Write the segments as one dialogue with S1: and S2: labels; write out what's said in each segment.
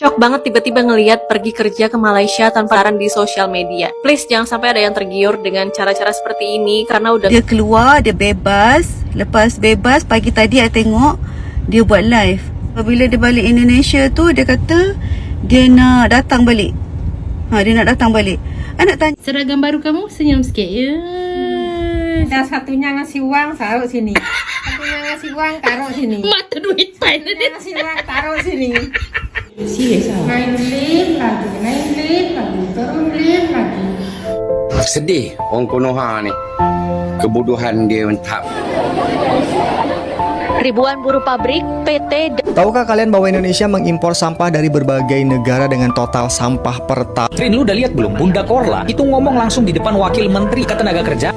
S1: Shock banget tiba-tiba ngeliat pergi kerja ke Malaysia tanpa saran di sosial media. Please jangan sampai ada yang tergiur dengan cara-cara seperti ini karena udah
S2: Dia keluar, dia bebas. Lepas bebas, pagi tadi saya tengok dia buat live. Bila dia balik Indonesia tu, dia kata dia nak datang balik. Dia nak datang balik. Saya nak tanya,
S3: Seragam baru kamu senyum sikit.
S4: Yang satunya ngasih uang taruh sini. Satunya ngasih uang taruh sini.
S3: Mata duit pain
S4: Satunya ngasih uang taruh sini.
S3: Serius ah.
S4: Naik lift lagi, turun lift lagi.
S5: Sedih orang Konoha ni. Kebodohan dia mentap.
S1: ribuan buruh pabrik, PT,
S6: Tahukah kalian bahwa Indonesia mengimpor sampah dari berbagai negara dengan total sampah per tahun?
S7: Trin, lu udah lihat belum? Bunda Korla itu ngomong langsung di depan Wakil Menteri Ketenagakerjaan.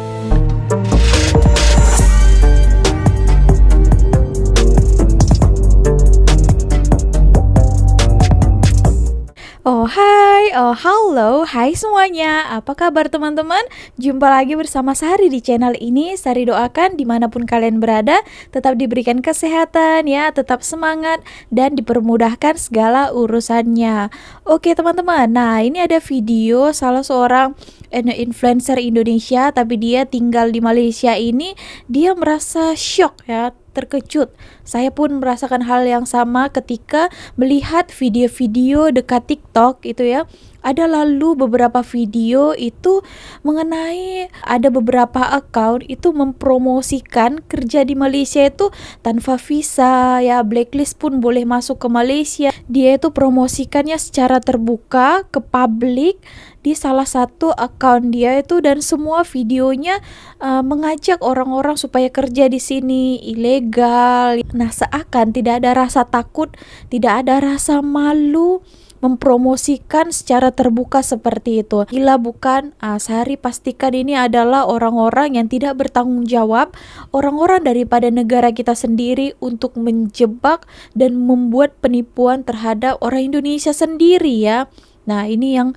S8: Hai semuanya, apa kabar teman-teman? Jumpa lagi bersama Sari di channel ini. Sari doakan dimanapun kalian berada, tetap diberikan kesehatan ya, tetap semangat dan dipermudahkan segala urusannya. Oke teman-teman, nah ini ada video salah seorang influencer Indonesia, tapi dia tinggal di Malaysia ini. Dia merasa shock ya, terkejut. Saya pun merasakan hal yang sama ketika melihat video-video dekat TikTok itu ya. Ada lalu beberapa video itu mengenai ada beberapa account itu mempromosikan kerja di Malaysia itu tanpa visa ya, blacklist pun boleh masuk ke Malaysia. Dia itu promosikannya secara terbuka ke publik di salah satu account dia itu, dan semua videonya mengajak orang-orang supaya kerja di sini ilegal. Nah, seakan tidak ada rasa takut, tidak ada rasa malu mempromosikan secara terbuka seperti itu. Gila bukan? Sari pastikan ini adalah orang-orang yang tidak bertanggung jawab, orang-orang daripada negara kita sendiri untuk menjebak dan membuat penipuan terhadap orang Indonesia sendiri ya. Nah, ini yang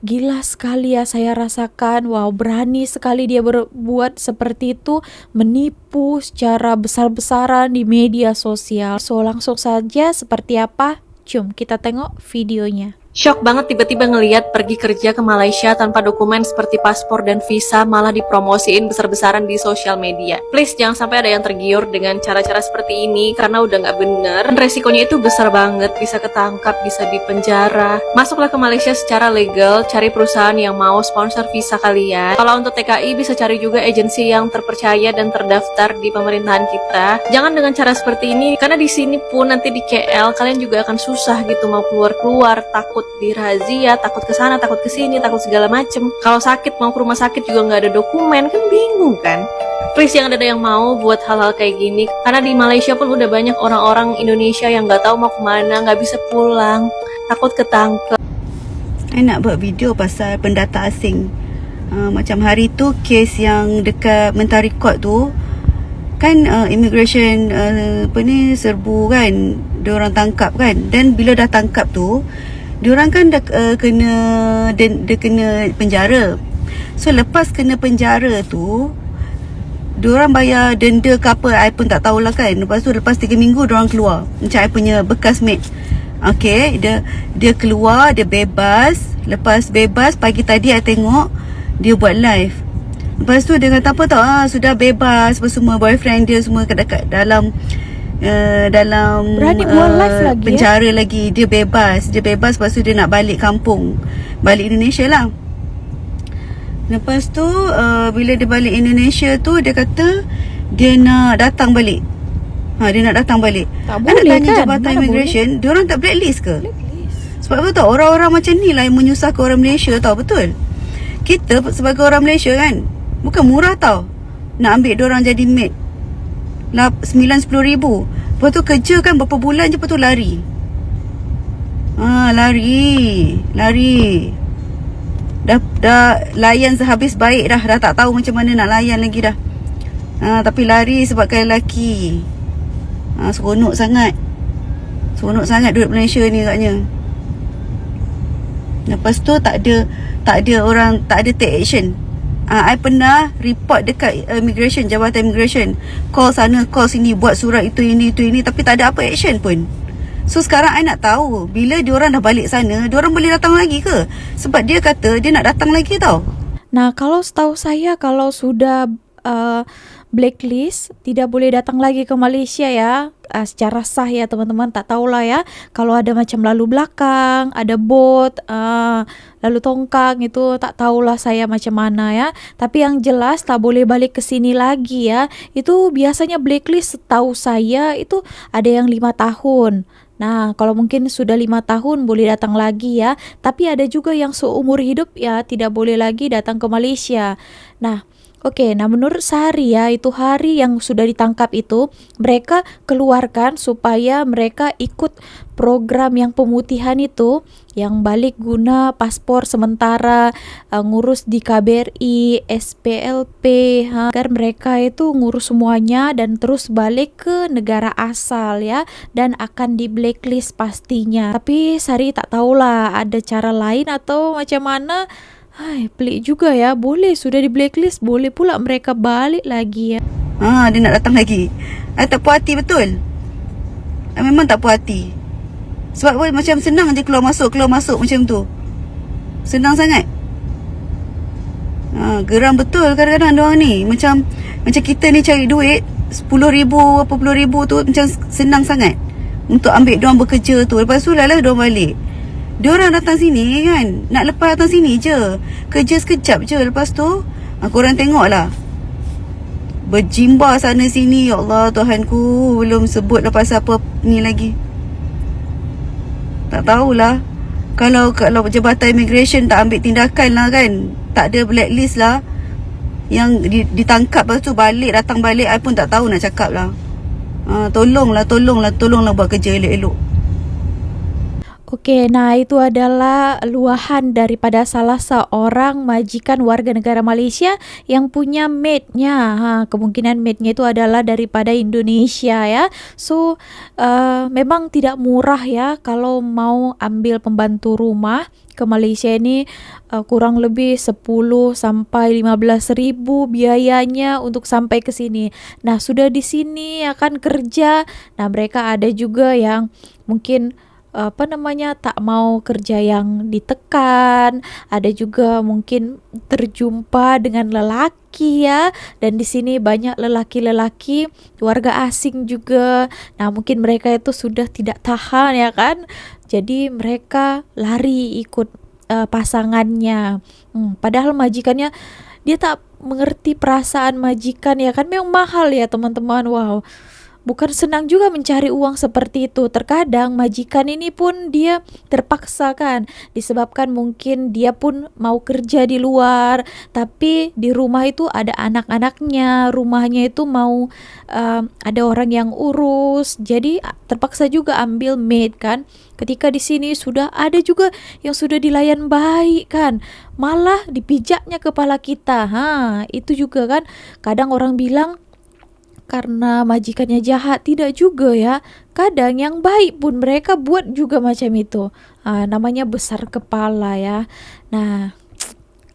S8: gila sekali ya saya rasakan. Wow, berani sekali dia berbuat seperti itu, menipu secara besar-besaran di media sosial. So, langsung saja seperti apa? Jom kita tengok videonya.
S1: Shock banget tiba-tiba ngeliat pergi kerja ke Malaysia tanpa dokumen seperti paspor dan visa malah dipromosiin besar-besaran di sosial media. Please jangan sampai ada yang tergiur dengan cara-cara seperti ini karena udah nggak bener. Dan resikonya itu besar banget, bisa ketangkap, bisa dipenjara. Masuklah ke Malaysia secara legal, cari perusahaan yang mau sponsor visa kalian. Kalau untuk TKI bisa cari juga agensi yang terpercaya dan terdaftar di pemerintahan kita. Jangan dengan cara seperti ini karena di sini pun nanti di KL kalian juga akan susah gitu mau keluar-keluar, takut dirazia, takut ke sana, takut ke sini, takut segala macem. Kalau sakit mau ke rumah sakit juga nggak ada dokumen, kan bingung kan? Please jangan ada yang mau buat hal-hal kayak gini karena di Malaysia pun udah banyak orang-orang Indonesia yang nggak tahu mau kemana, nggak bisa pulang, takut ketangkep.
S2: saya nak buat video pasal pendata asing. Macam hari tu kes yang dekat Mentari Court tu kan, immigration serbu kan, diorang tangkap kan, dan bila dah tangkap tu diorang kan dah dia kena penjara. So lepas kena penjara tu diorang bayar denda ke apa, I pun tak tahulah kan. Lepas tu lepas 3 minggu diorang keluar. Macam I punya bekas mate, okay, dia keluar, dia bebas. Lepas bebas pagi tadi I tengok dia buat live. Lepas tu dia kata apa tau, sudah bebas semua, boyfriend dia semua dekat dalam
S8: Berani buat live lagi
S2: penjara lagi. Dia bebas lepas tu dia nak balik kampung, balik Indonesia lah. Lepas tu bila dia balik Indonesia tu dia kata dia nak datang balik. Dia nak datang balik.
S8: Tak
S2: I nak
S8: boleh
S2: tanya
S8: kan?
S2: Jabatan
S8: Mana
S2: Immigration, diorang tak blacklist ke? Sebab apa tau, orang-orang macam ni lah yang menyusahkan orang Malaysia tau. Betul, kita sebagai orang Malaysia kan bukan murah tau nak ambil diorang jadi mate 9-10 ribu. Lepas tu kerja kan berapa bulan je, lepas tu lari. Lari. Dah layan sehabis baik dah tak tahu macam mana nak layan lagi dah. Tapi lari sebabkan lelaki. Seronok sangat duit Malaysia ni katnya. Lepas tu tak ada orang, tak ada take action. I pernah report dekat immigration, Jabatan Immigration, call sana call sini, buat surat itu ini, tapi tak ada apa action pun. So sekarang I nak tahu, bila diorang dah balik sana, diorang boleh datang lagi ke? Sebab dia kata dia nak datang lagi tau.
S8: Nah, kalau setahu saya kalau sudah blacklist tidak boleh datang lagi ke Malaysia ya, secara sah ya teman-teman. Tak tahulah ya, kalau ada macam lalu belakang, ada bot, lalu tongkang, itu tak tahulah saya macam mana ya. Tapi yang jelas tak boleh balik ke sini lagi ya. Itu biasanya blacklist setahu saya itu ada yang 5 tahun. Nah, kalau mungkin sudah 5 tahun boleh datang lagi ya. Tapi ada juga yang seumur hidup ya tidak boleh lagi datang ke Malaysia. Nah, oke, nah menurut Sari ya, itu hari yang sudah ditangkap itu mereka keluarkan supaya mereka ikut program yang pemutihan itu, yang balik guna paspor sementara, ngurus di KBRI, SPLP, agar mereka itu ngurus semuanya dan terus balik ke negara asal ya, dan akan di blacklist pastinya. Tapi Sari tak tahulah ada cara lain atau macam mana. Hai, pelik juga ya, boleh sudah di blacklist, boleh pula mereka balik lagi ya.
S2: Dia nak datang lagi. I tak puas hati betul. I memang tak puas hati. Sebab macam senang je keluar masuk macam tu. Senang sangat. Geram betul kadang-kadang diorang ni. Macam kita ni cari duit 10,000 apa 10,000 tu macam senang sangat untuk ambil diorang bekerja tu. Lepas tu lalah diorang balik. Diorang datang sini kan, nak lepas datang sini je, kerja sekejap je. Lepas tu korang tengok lah, berjimbar sana sini. Ya Allah Tuhanku, belum sebut lah pasal apa ni lagi. Tak tahulah. Kalau Jabatan Immigration tak ambil tindakan lah kan, tak ada blacklist lah, yang ditangkap lepas tu datang balik, I pun tak tahu nak cakap lah. Tolonglah buat kerja elok-elok.
S8: Oke, nah itu adalah luahan daripada salah seorang majikan warga negara Malaysia yang punya maid-nya. Kemungkinan maid-nya itu adalah daripada Indonesia ya. So, memang tidak murah ya kalau mau ambil pembantu rumah ke Malaysia ini, kurang lebih 10 sampai 15 ribu biayanya untuk sampai ke sini. Nah, sudah di sini akan kerja. Nah, mereka ada juga yang mungkin tak mau kerja yang ditekan, ada juga mungkin terjumpa dengan lelaki ya, dan di sini banyak lelaki-lelaki warga asing juga. Nah, mungkin mereka itu sudah tidak tahan ya kan, jadi mereka lari ikut pasangannya. Padahal majikannya dia tak mengerti perasaan majikan ya kan, memang mahal ya teman-teman. Wow, bukan senang juga mencari uang seperti itu. Terkadang majikan ini pun dia terpaksa kan, disebabkan mungkin dia pun mau kerja di luar, tapi di rumah itu ada anak-anaknya, rumahnya itu mau ada orang yang urus, jadi terpaksa juga ambil maid kan. Ketika di sini sudah ada juga yang sudah dilayan baik kan, malah dipijaknya kepala kita. Itu juga kan, kadang orang bilang karena majikannya jahat, tidak juga ya. Kadang yang baik pun mereka buat juga macam itu. Namanya besar kepala ya. Nah,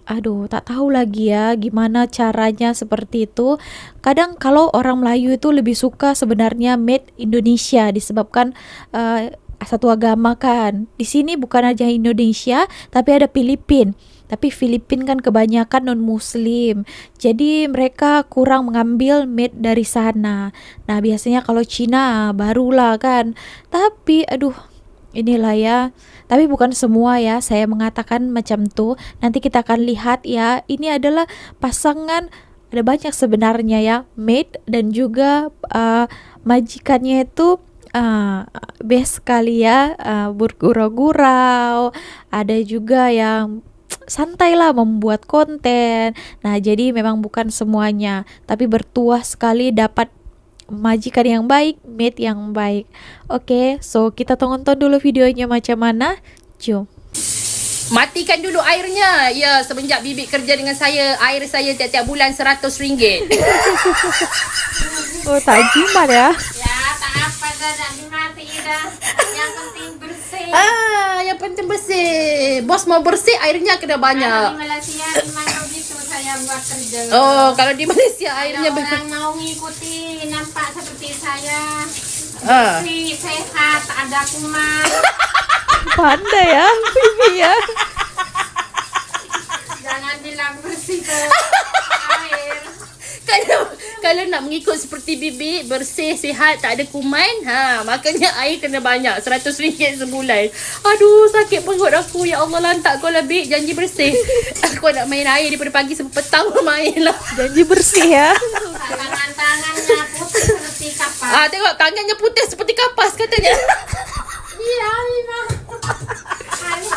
S8: aduh, tak tahu lagi ya gimana caranya seperti itu. Kadang kalau orang Melayu itu lebih suka sebenarnya maid Indonesia, disebabkan satu agama kan. Di sini bukan aja Indonesia, tapi ada Filipin. Tapi Filipin kan kebanyakan non-muslim, jadi mereka kurang mengambil maid dari sana. Nah, biasanya kalau Cina barulah kan. Tapi aduh, inilah ya. Tapi bukan semua ya, saya mengatakan macam tuh. Nanti kita akan lihat ya. Ini adalah pasangan, ada banyak sebenarnya ya, maid dan juga majikannya itu best sekali ya, bergurau-gurau. Ada juga yang santai lah membuat konten. Nah, jadi memang bukan semuanya, tapi bertuah sekali dapat majikan yang baik, maid yang baik. Oke, so kita tonton dulu videonya macam mana. Jom.
S3: Matikan dulu airnya. Ya, semenjak Bibi kerja dengan saya, air saya tiap-tiap bulan RM100.
S8: Oh, tak jimat ya.
S4: Ya, tak apa dah, dah dimati dah. Yang penting bersih.
S3: Yang penting bersih. Bos mau bersih, airnya kena
S4: Kalau
S3: banyak.
S4: di Malaysia memang begitu saya buat kerja.
S3: Oh, kalau di Malaysia airnya
S4: Kalau orang mau ngikuti nampak seperti saya, Bersih, sehat, tak ada kuman.
S8: Pandai ya, Bibi ya.
S4: Jangan bilang bersih ke air.
S3: Kalau nak mengikut seperti Bibi, bersih, sihat, tak ada kuman, makanya air kena banyak, RM100 sebulan. Aduh, sakit perut aku. Ya Allah, lantak kau lah, Bik. Janji bersih. Aku nak main air daripada pagi sampai petang main lah.
S8: Janji bersih ya.
S4: Tangan-tangannya putih seperti kapas.
S3: Tengok, tangannya putih seperti kapas katanya.
S4: Iya, memang.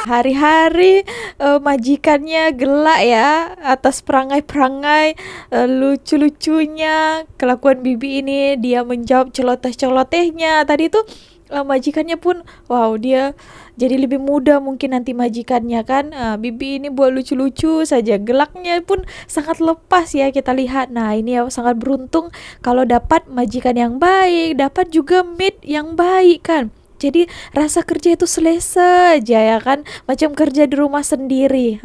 S8: Hari-hari majikannya gelak ya atas perangai-perangai lucu-lucunya kelakuan Bibi ini. Dia menjawab celoteh-celotehnya. Tadi tuh majikannya pun wow, dia jadi lebih muda mungkin nanti majikannya kan. Bibi ini buat lucu-lucu saja, gelaknya pun sangat lepas ya kita lihat. Nah ini ya sangat beruntung kalau dapat majikan yang baik, dapat juga maid yang baik kan. Jadi rasa kerja itu selesa aja ya kan, macam kerja di rumah sendiri.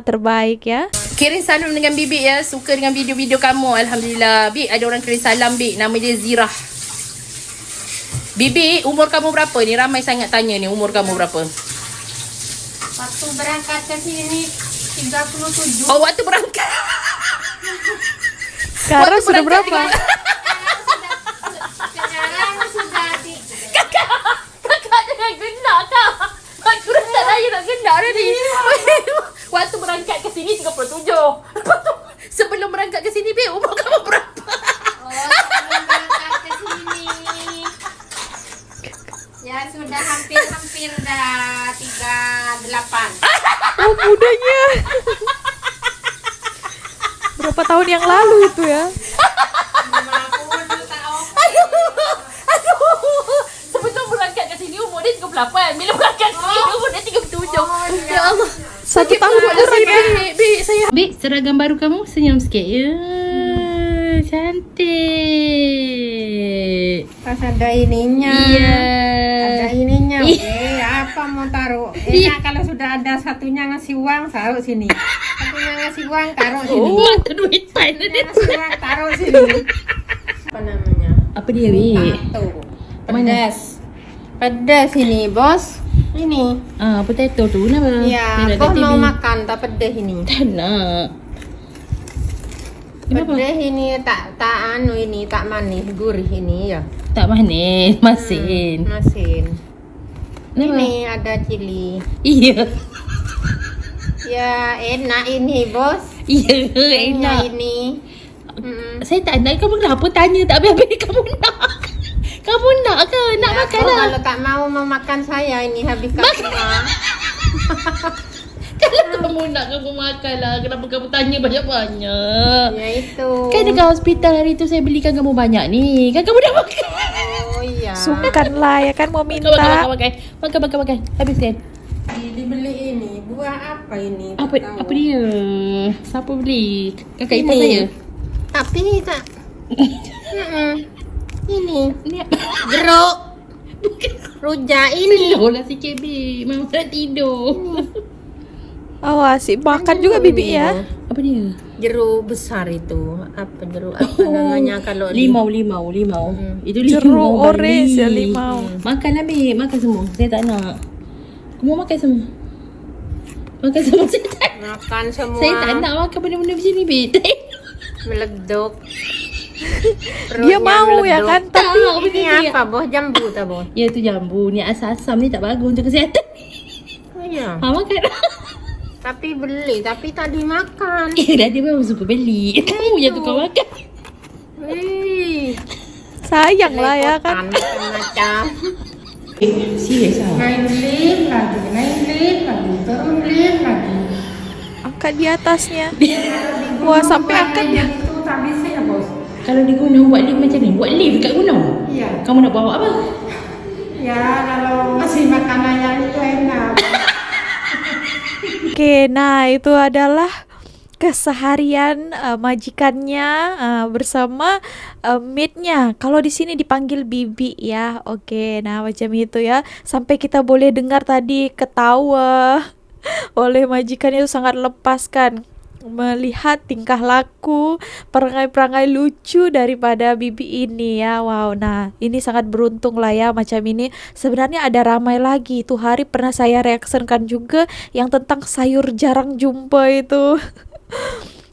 S8: Terbaik ya.
S3: Kirim salam dengan Bibi ya. Suka dengan video-video kamu. Alhamdulillah. Bi, ada orang kirim salam, Bi. Nama dia Zirah. Bibi, umur kamu berapa ni? Ramai sangat tanya ni, umur kamu berapa?
S4: Waktu berangkat ke sini 37.
S3: Oh, waktu berangkat.
S8: Sekarang
S3: Waktu
S8: sudah
S3: berangkat
S8: berapa?
S4: Sekarang sudah di
S3: Kakak jangan gendak, Kak. Aku rasa saya nak gendak dah ni. Waktu berangkat ke sini 37. Sebelum berangkat ke sini, Bi, umur kamu berapa?
S4: sebelum berangkat ke sini. Ya sudah hampir dah 38.
S8: Oh mudanya. Berapa tahun yang lalu itu ya?
S4: 50 tahun.
S3: Aduh. Sebelum berangkat ke sini umur dia 38. Bila berangkat ke sini umur dia 37. Ya Allah.
S8: 1 tahun kurang ya.
S3: Bi, saya. Bi, seragam baru kamu senyum sikit. Ya. Cantik.
S4: Pas ada ininya.
S3: Iya.
S4: Ada ininya.
S3: Iya.
S4: Apa mau taruh?
S3: Iya.
S4: Kalau sudah ada satunya ngasih uang, taruh sini. Satunya ngasih uang, taruh sini.
S3: Oh, mata duit pain dia.
S4: Ngasih uang, taruh sini. Apa namanya?
S3: Apa dia, Bi?
S4: Tato. Pedas. Pedas ini, Bos. Ini.
S3: Potato tu kenapa?
S4: Ya, Bos mau makan tak pedas ini.
S3: Tak nak. Kenapa?
S4: Pedas ini tak anu ini tak manis, gurih ini ya.
S3: Tak manis, masin.
S4: Masin.
S3: Kenapa?
S4: Ini ada cili.
S3: Iya.
S4: Ya, enak ini, Bos.
S3: Iya,
S4: Enak
S3: enak.
S4: ini.
S3: Saya tak nak. Kamu kenapa tanya tak habis-habis kamu nak? Kamu nak ke? Nak
S4: Ya,
S3: makan
S4: Bos,
S3: lah.
S4: kalau tak mau makan saya ini habiskan semua.
S3: Kalau kamu nak, kamu makan lah. Kenapa kamu tanya banyak-banyak?
S4: Ya itu.
S3: Kan dekat hospital hari tu saya belikan kamu banyak ni. Kan kamu dah makan.
S4: Oh iya.
S8: Sungkan lah ya kan mau minta.
S3: Makan. Habiskan.
S4: Dibeli ini. Buah apa ini? Tak
S3: Apa
S4: tahu.
S3: dia? Siapa beli? Kakak ipar
S4: Ini.
S3: saya.
S4: Tapi tak. Ini.
S3: Ni
S4: Jeruk. Rujak ini.
S3: slow lah sikit, Bi. Mama nak tidur.
S8: Oh asyik makan juga Bibi ya.
S3: Apa dia?
S4: Jeruk besar itu. Apa jeruk? Apa namanya kalau
S3: Limau. Itu limau.
S8: Jeruk
S3: Bali.
S8: orange ya, limau.
S3: Makan lah, Bi. Makan semua. Saya tak nak. Kamu makan semua. Makan semua. Saya tak nak.
S4: makan semua.
S3: Saya tak nak makan benda-benda macam ni, Bi.
S4: Meleduk.
S8: Dia mau ya kan, tapi
S3: Tak, benda
S4: Ini
S3: ni.
S4: apa, Bos? Jambu tak, Bos?
S3: Ya, tu jambu. Ni asam-asam ni tak bagus untuk kesihatan.
S4: Oh ya.
S3: Makan.
S4: Tapi beli, tapi tak dimakan.
S3: Dah dia memang suka beli. Kamu yang tukar makan.
S4: Wih.
S8: sayang lah ya kan.
S4: Macam-macam.
S3: Serius lah.
S4: Naik lift lagi, turun lift lagi.
S8: Angkat di atasnya. Wah sampai angkat ya.
S4: Itu tak bisa ya, Bos?
S3: Kalau di gunung buat lift macam ni, buat lift dekat gunung.
S4: Iya.
S3: Kamu nak bawa apa?
S4: Ya, kalau masih makanan yang itu enak.
S8: Oke, nah itu adalah keseharian majikannya bersama maidnya. Kalau di sini dipanggil Bibi ya. Oke, nah macam itu ya. Sampai kita boleh dengar tadi ketawa oleh majikannya itu sangat lepas kan. melihat tingkah laku, perangai-perangai lucu daripada bibi ini ya. Wow, nah ini sangat beruntung lah ya macam ini. Sebenarnya ada ramai lagi. Itu hari pernah saya reaksikan juga yang tentang sayur jarang jumpa itu.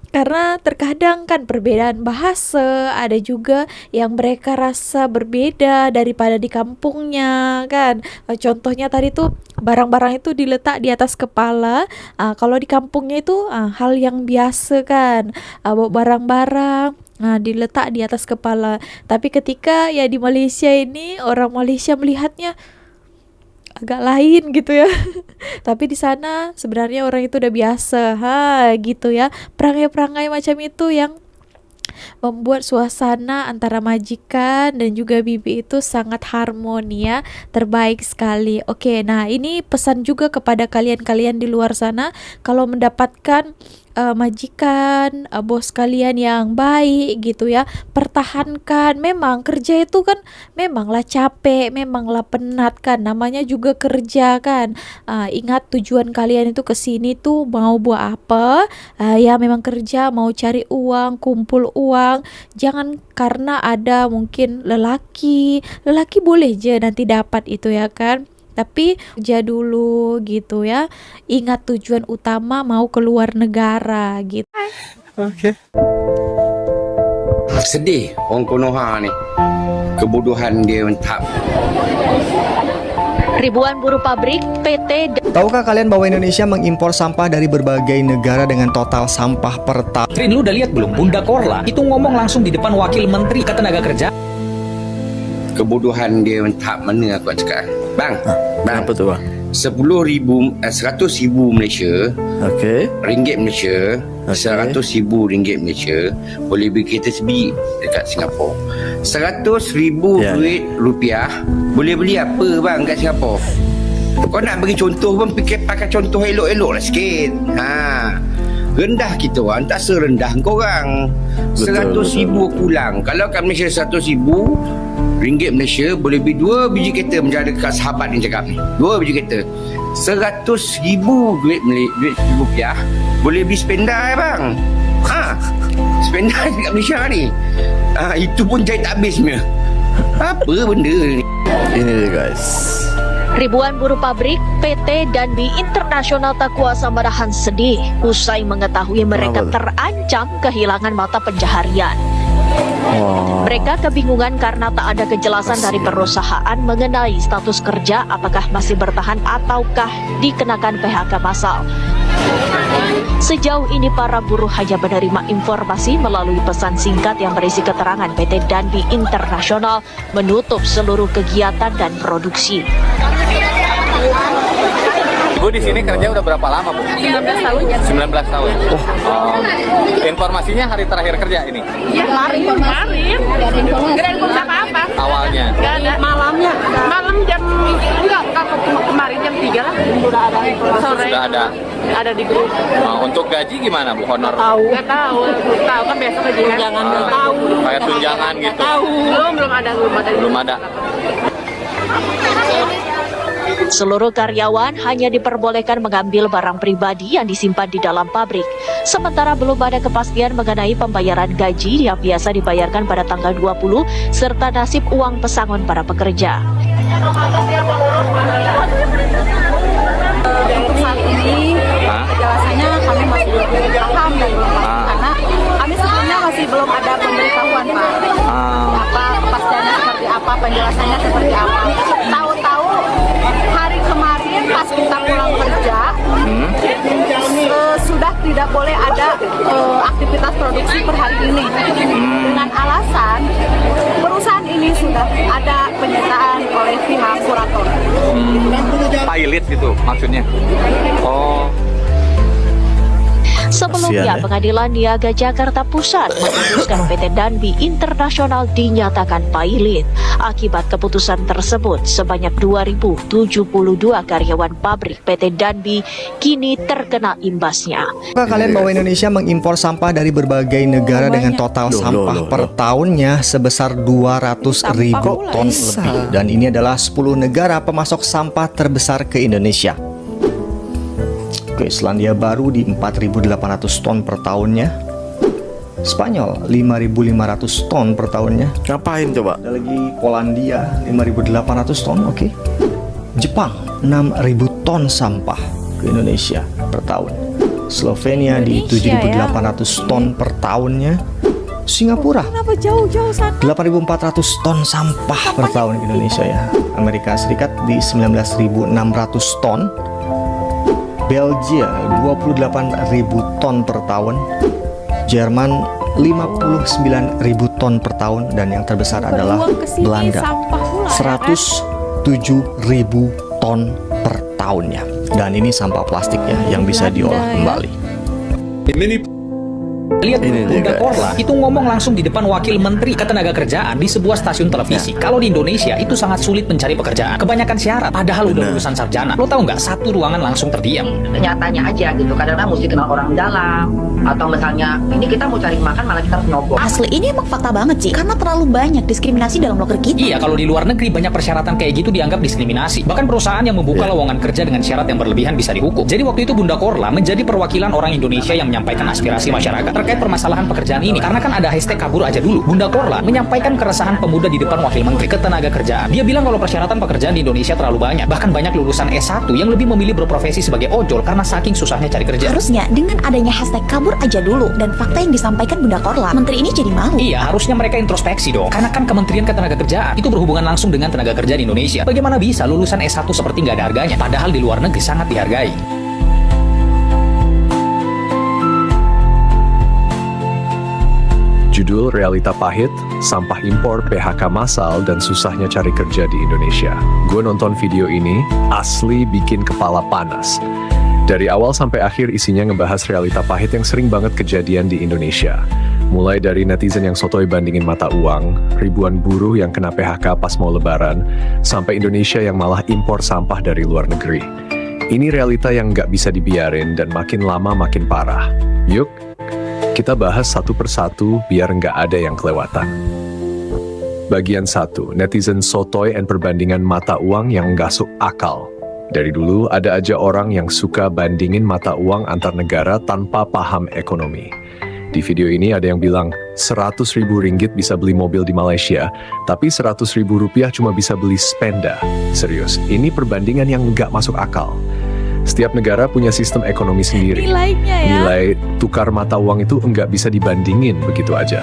S8: Karena terkadang kan perbedaan bahasa, ada juga yang mereka rasa berbeda daripada di kampungnya kan. Contohnya tadi tuh barang-barang itu diletak di atas kepala. Kalau di kampungnya itu hal yang biasa kan. Bawa barang-barang diletak di atas kepala. Tapi ketika ya di Malaysia ini, orang Malaysia melihatnya agak lain gitu ya. Tapi di sana sebenarnya orang itu udah biasa gitu ya. Perangai-perangai macam itu yang membuat suasana antara majikan dan juga bibi itu sangat harmoni ya. Terbaik sekali. Oke, nah ini pesan juga kepada kalian-kalian di luar sana, kalau mendapatkan majikan, bos kalian yang baik gitu ya, pertahankan. Memang kerja itu kan memanglah capek, memanglah penat kan, namanya juga kerja kan. Ingat tujuan kalian itu ke sini tuh mau buat apa? Ya memang kerja, mau cari uang, kumpul uang. Jangan karena ada mungkin lelaki boleh je nanti dapat itu ya kan. Tapi kerja dulu gitu ya. Ingat tujuan utama mau keluar negara gitu.
S5: Sedih orang Konoha ni. Kebodohan dia mentap.
S1: Ribuan buruh pabrik, PT,
S6: Tahukah kalian bahwa Indonesia mengimpor sampah dari berbagai negara dengan total sampah per tahun?
S7: Trin, lu udah lihat belum? Bunda Korla itu ngomong langsung di depan Wakil Menteri Ketenagakerjaan.
S5: Kebodohan dia mentap mana aku nak cakap. Bang,
S9: Apa tu bang?
S5: 100,000 Malaysia, ringgit Malaysia,
S9: Okey.
S5: 100,000 ringgit Malaysia boleh beli kereta sebiji dekat Singapura. 100,000
S9: Ya.
S5: duit rupiah boleh beli apa bang kat Singapura? Kau nak bagi contoh pun pakai contoh elok-elok lah sikit. Rendah kita orang, tak serendah kau orang.
S9: Betul,
S5: 100,000 pulang. Kalau kat Malaysia 100,000 ringgit Malaysia boleh beli 2 biji kereta, macam ada kat sahabat ni cakap ni. 2 biji kereta. 100,000 duit rupiah boleh beli spenda bang. Spenda kat Malaysia ni. Itu pun jahit tak habis punya. Apa benda ni?
S9: Ini dia guys.
S1: ribuan buruh pabrik, PT, dan di Internasional tak kuasa menahan sedih usai mengetahui mereka terancam kehilangan mata pencaharian. Mereka kebingungan karena tak ada kejelasan dari perusahaan mengenai status kerja, apakah masih bertahan ataukah dikenakan PHK massal. Sejauh ini para buruh hanya menerima informasi melalui pesan singkat yang berisi keterangan PT Danbi Internasional menutup seluruh kegiatan dan produksi.
S10: Ibu di sini kerja udah berapa lama, Bu?
S3: 19 tahun.
S10: 19 tahun. Informasinya hari terakhir kerja ini?
S3: Ya, kemarin. Gak ada informasi apa-apa.
S10: Awalnya?
S3: Gak ada. Malamnya. Malam jam, enggak, kemarin jam 3 lah. Sudah ada informasi. Sore.
S10: Sudah ada?
S3: Ada di grup.
S10: Untuk gaji gimana, Bu? Honor?
S3: Gak tahu. Tahu kan biasa gajian. Tunjangan. Tahu.
S10: Kayak tunjangan gitu?
S3: Tahu. Belum ada.
S10: Belum ada.
S1: Seluruh karyawan hanya diperbolehkan mengambil barang pribadi yang disimpan di dalam pabrik. Sementara belum ada kepastian mengenai pembayaran gaji yang biasa dibayarkan pada tanggal 20 serta nasib uang pesangon para pekerja.
S2: Untuk saat ini kejelasannya kami masih belum paham dan belum paham karena kami sebelumnya masih belum ada pemberitahuan Pak. Apa kepastiannya seperti apa, penjelasannya seperti apa. Tahu-tahu hari kemarin pas kita pulang kerja sudah tidak boleh ada aktivitas produksi per hari ini dengan alasan perusahaan ini sudah ada penyitaan oleh pihak kurator.
S10: Pilot gitu maksudnya? Oh.
S1: Sebelumnya, Pengadilan Niaga Jakarta Pusat memutuskan PT Danbi Internasional dinyatakan pailit. Akibat keputusan tersebut, sebanyak 2.072 karyawan pabrik PT Danbi kini terkena imbasnya.
S6: Apakah kalian bahwa Indonesia mengimpor sampah dari berbagai negara dengan total sampah per tahunnya sebesar 200.000 ton lebih? Dan ini adalah 10 negara pemasok sampah terbesar ke Indonesia. Oke, Selandia Baru di 4.800 ton per tahunnya. Spanyol 5.500 ton per tahunnya.
S9: Ngapain coba?
S6: Ada lagi Polandia 5.800 ton, oke. Jepang 6.000 ton sampah ke Indonesia per tahun. Slovenia di 7.800 ton per tahunnya. Singapura
S8: Kenapa jauh-jauh sana?
S6: 8.400 ton sampah per tahun ke Indonesia ya. Amerika Serikat di 19.600 ton. Belgia 28.000 ton per tahun. Jerman 59.000 ton per tahun, dan yang terbesar adalah
S8: Berjuang kesini,
S6: Belanda
S8: sampah pula, ya kan?
S6: 107.000 ton per tahunnya. Dan ini sampah plastik ya yang bisa
S8: Belanda,
S6: diolah
S8: ya.
S6: kembali.
S7: Lihat
S9: Ini dia,
S7: Bunda
S9: guys.
S7: Korla itu ngomong langsung di depan Wakil Menteri Ketenagakerjaan di sebuah stasiun televisi. Kalau di Indonesia itu sangat sulit mencari pekerjaan. Kebanyakan syarat, padahal udah
S9: Benar.
S7: lulusan sarjana. Lo tahu nggak, satu ruangan langsung terdiam.
S11: Nyatanya aja gitu, kadang-kadang mesti kenal orang dalam, atau misalnya ini kita mau cari makan malah kita harus nyogok.
S12: Asli ini emang fakta banget sih, karena terlalu banyak diskriminasi dalam loker kita.
S7: Iya, kalau di luar negeri banyak persyaratan kayak gitu dianggap diskriminasi. Bahkan perusahaan yang membuka lowongan kerja dengan syarat yang berlebihan bisa dihukum. Jadi waktu itu Bunda Korla menjadi perwakilan orang Indonesia yang menyampaikan aspirasi masyarakat terkait permasalahan pekerjaan ini. Karena kan ada hashtag kabur aja dulu. Bunda Korla menyampaikan keresahan pemuda di depan Wakil Menteri Ketenagakerjaan. Dia bilang kalau persyaratan pekerjaan di Indonesia terlalu banyak. Bahkan banyak lulusan S1 yang lebih memilih berprofesi sebagai ojol karena saking susahnya cari kerja.
S12: Harusnya dengan adanya hashtag kabur aja dulu dan fakta yang disampaikan Bunda Korla, menteri ini jadi malu.
S7: Iya, harusnya mereka introspeksi dong. Karena kan Kementerian Ketenagakerjaan itu berhubungan langsung dengan tenaga kerja di Indonesia. Bagaimana bisa lulusan S1 seperti nggak ada harganya, padahal di luar negeri sangat dihargai.
S13: Judul Realita Pahit, Sampah Impor, PHK Massal, dan Susahnya Cari Kerja di Indonesia. Gue nonton video ini, asli bikin kepala panas. Dari awal sampai akhir isinya ngebahas realita pahit yang sering banget kejadian di Indonesia. Mulai dari netizen yang sotoy bandingin mata uang, ribuan buruh yang kena PHK pas mau lebaran, sampai Indonesia yang malah impor sampah dari luar negeri. Ini realita yang nggak bisa dibiarin dan makin lama makin parah. Yuk, kita bahas satu persatu biar nggak ada yang kelewatan. Bagian 1, netizen sotoy and perbandingan mata uang yang nggak masuk akal. Dari dulu ada aja orang yang suka bandingin mata uang antar negara tanpa paham ekonomi. Di video ini ada yang bilang 100.000 ringgit bisa beli mobil di Malaysia, tapi 100.000 rupiah cuma bisa beli sepeda. Serius, ini perbandingan yang nggak masuk akal. Setiap negara punya sistem ekonomi sendiri.
S8: Nilainya ya.
S13: Nilai tukar mata uang itu nggak bisa dibandingin begitu aja.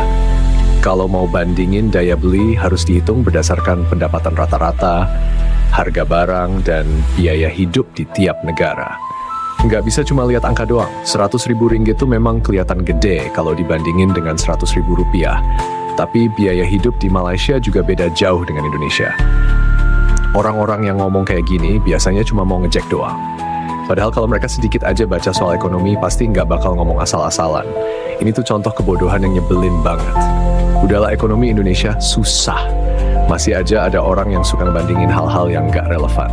S13: Kalau mau bandingin daya beli harus dihitung berdasarkan pendapatan rata-rata, harga barang, dan biaya hidup di tiap negara. Nggak bisa cuma lihat angka doang. 100.000 ringgit itu memang kelihatan gede kalau dibandingin dengan 100.000 rupiah. Tapi biaya hidup di Malaysia juga beda jauh dengan Indonesia. Orang-orang yang ngomong kayak gini biasanya cuma mau ngejek doang. Padahal kalau mereka sedikit aja baca soal ekonomi pasti nggak bakal ngomong asal-asalan. Ini tuh contoh kebodohan yang nyebelin banget. Udahlah, ekonomi Indonesia susah. Masih aja ada orang yang suka ngebandingin hal-hal yang nggak relevan.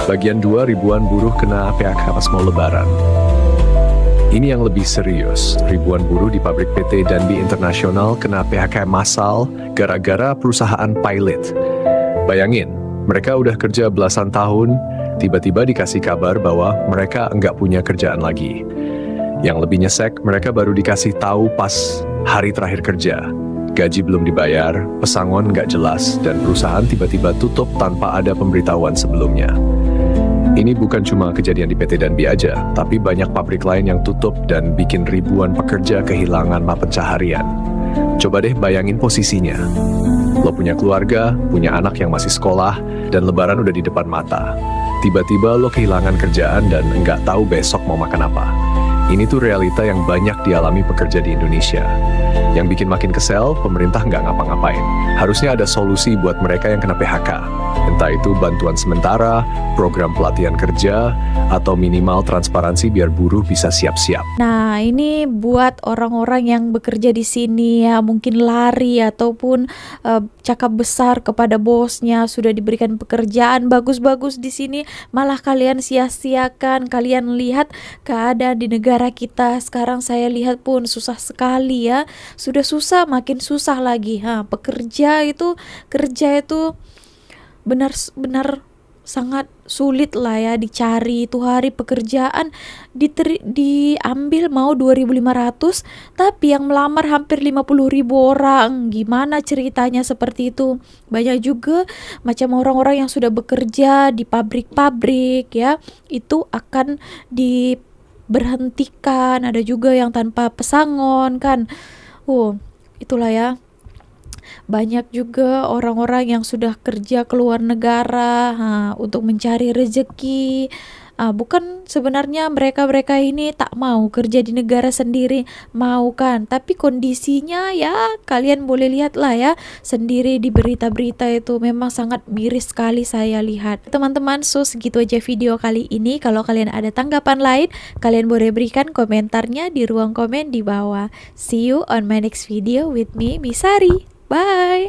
S13: Bagian 2, ribuan buruh kena PHK pas mau lebaran. Ini yang lebih serius. Ribuan buruh di pabrik PT Danbi Internasional kena PHK massal gara-gara perusahaan pilot. Bayangin, mereka udah kerja belasan tahun, tiba-tiba dikasih kabar bahwa mereka nggak punya kerjaan lagi. Yang lebih nyesek, mereka baru dikasih tahu pas hari terakhir kerja. Gaji belum dibayar, pesangon nggak jelas, dan perusahaan tiba-tiba tutup tanpa ada pemberitahuan sebelumnya. Ini bukan cuma kejadian di PT Danbi aja, tapi banyak pabrik lain yang tutup dan bikin ribuan pekerja kehilangan mata pencaharian. Coba deh bayangin posisinya. Lo punya keluarga, punya anak yang masih sekolah, dan lebaran udah di depan mata. Tiba-tiba lo kehilangan kerjaan dan nggak tahu besok mau makan apa. Ini tuh realita yang banyak dialami pekerja di Indonesia. Yang bikin makin kesel, pemerintah nggak ngapa-ngapain. Harusnya ada solusi buat mereka yang kena PHK. Entah itu bantuan sementara, program pelatihan kerja, atau minimal transparansi biar buruh bisa siap-siap.
S8: Nah, ini buat orang-orang yang bekerja di sini ya, mungkin lari ataupun cakap besar kepada bosnya, sudah diberikan pekerjaan bagus-bagus di sini, malah kalian sia-siakan. Kalian lihat keadaan di negara kita sekarang, saya lihat pun susah sekali ya. Sudah susah, makin susah lagi. Kerja itu benar-benar sangat sulit lah ya dicari. Itu hari pekerjaan diambil mau 2.500, tapi yang melamar hampir 50.000 orang. Gimana ceritanya seperti itu? Banyak juga macam orang-orang yang sudah bekerja di pabrik-pabrik ya, itu akan diberhentikan. Ada juga yang tanpa pesangon kan. Itulah ya. Banyak juga orang-orang yang sudah kerja ke luar negara untuk mencari rezeki. Bukan sebenarnya mereka ini tak mau kerja di negara sendiri, mau kan, tapi kondisinya ya kalian boleh lihat lah ya sendiri di berita-berita itu, memang sangat miris sekali saya lihat. Teman-teman, segitu aja video kali ini. Kalau kalian ada tanggapan lain, kalian boleh berikan komentarnya di ruang komen di bawah. See you on my next video with me, Misari. Bye.